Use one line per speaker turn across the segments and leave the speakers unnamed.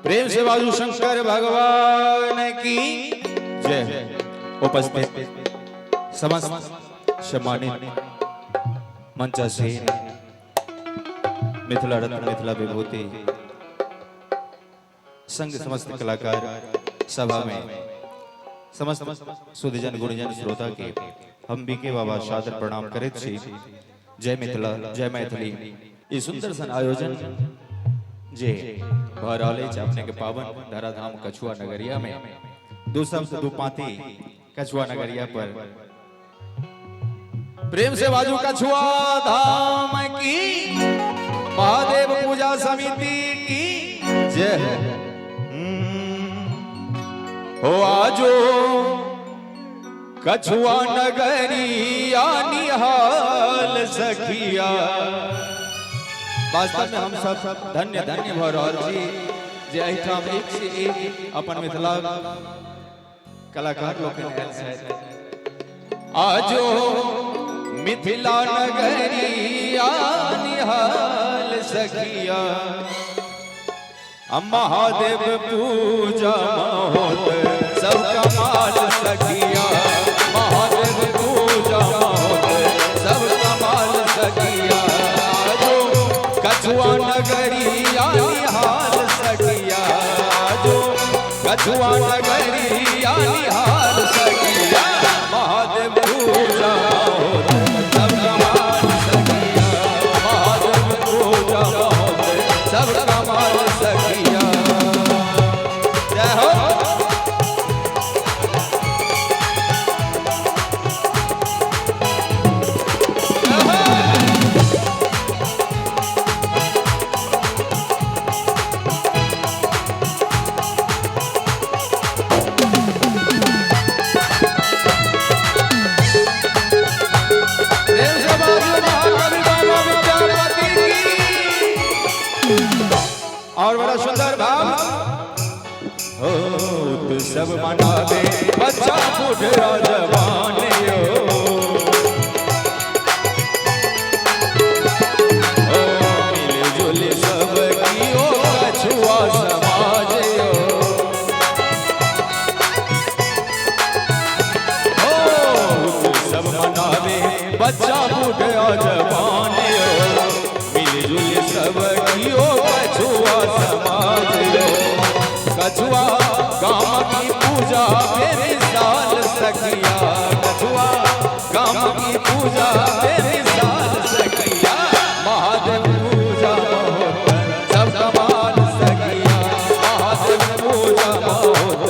प्रेम से बाजू शंकर भगवान की जय। उपस्थित समस्त सम्मानित मंचासीन मिथिला रत्न मिथिला विभूति संघ समस्त कलाकार सभा में समस्त सुधीजन गुणीजन श्रोता के हम बीके बाबा सादर प्रणाम करित छी। जय मिथिला जय मैथिली। ये सुंदर सन आयोजन जे भराले अपने के पावन धराधाम कछुआ नगरिया में दो शब्द दो पाती कछुआ नगरिया पर प्रेम से बाजू कछुआ धाम की महादेव पूजा समिति की जय। हो आजो कछुआ नगरिया निहाल सखिया। वास्तव में हम सब धन्य धन्य भरल जी जे एहिठाम एक से एक अपन मिथिला कलाकार लोग आजो मिथिला नगरिया निहाल सखिया। महादेव पूजा होत सब कमाल सखिया। महादेव पूजा होत सब कमाल सखिया। जो कछुआ नगरिया निहाल सखिया। जो कछुआ नगरिया निहाल सखिया। महादेव पूजा होत सब कमाल सखिया। महादेव पूजा होत सब कमाल सखिया। जय हो। और बड़ा सुंदर भाव हो तू सब मनावे बच्चा बूढ़ा जवान यो। ओ मिले जुले सब कियो कछुआ समाज यो। ओ तू सब मनावे बच्चा बूढ़ा जवान यो। मिले जुले सब कियो कछुआ समाज यो। कछुआ गाम की पूजा बेमिसाल सखिया। कछुआ गाम की पूजा बेमिसाल सखिया। महादेव पूजा होत सब कमाल सखिया। महादेव पूजा होत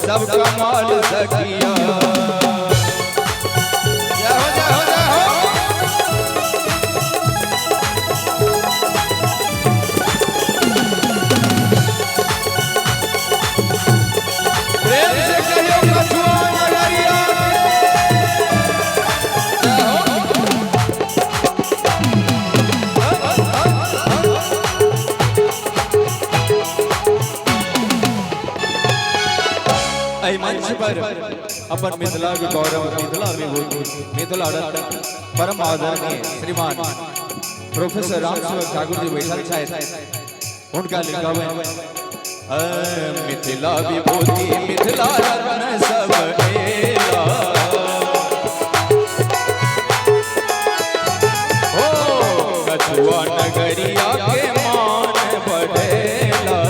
सब कमाल सखिया। मंच पर अपन मिथिला के गौरव मिथिला विभूति मिथिला रत्न परम आदरणीय श्रीमान प्रोफेसर रामस्वरूप ठाकुर जी बैठल छथि। उनका लिखावे मिथिला विभूति मिथिला रत्न सब एला। ओ कछुआ नगरिया के मान बढ़ेला।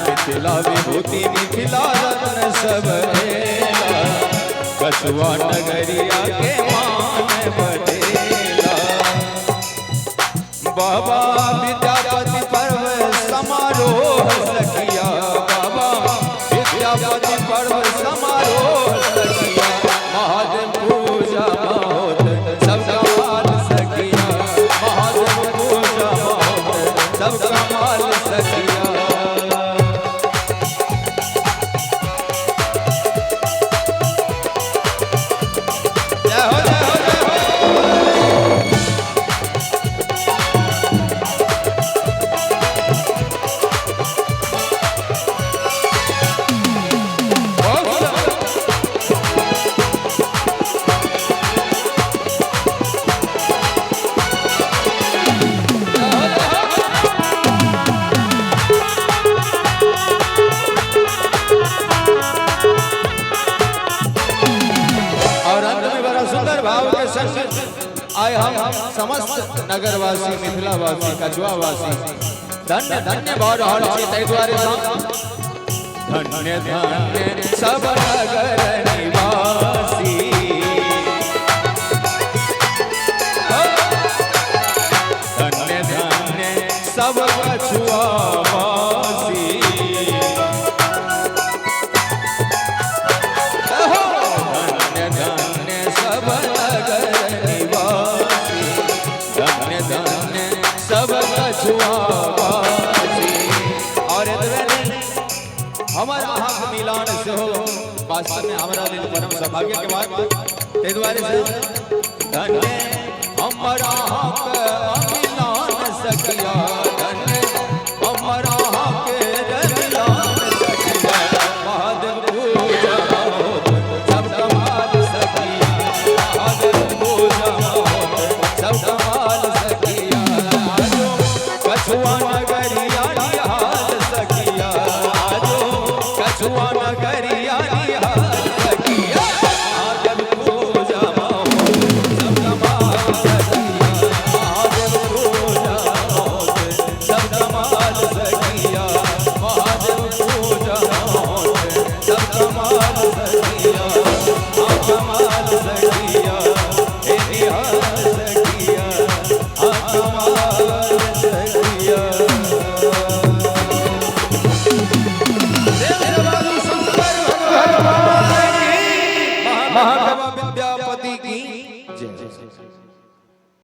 मिथिला विभूति मिथिला रत्न सब एला। कछुआ नगरिया के मान बढ़ेला। बाबा विद्यापति पर्व समारोह सखिया। बाबा विद्यापति पर्व समारोह सखिया। महादेव पूजा होत सब कमाल सखिया। महादेव पूजा होत सब कमाल सखिया। समस्त नगरवासी मिथिलावासी कछुआवासी धन्य धन्य भव रहल छी तै दुआरे धन्य धन्य सब नगर निवासी धन्य धन्य सब कछुआवासी धन्य धन्य सब नगर निवासी धन्य धन्य सब कछुआवासी और हमर अहाँ के मिलान से हो वास्तव में हमरा लेल परम सौभाग्य के बात ते द्वारे से धन्य हमर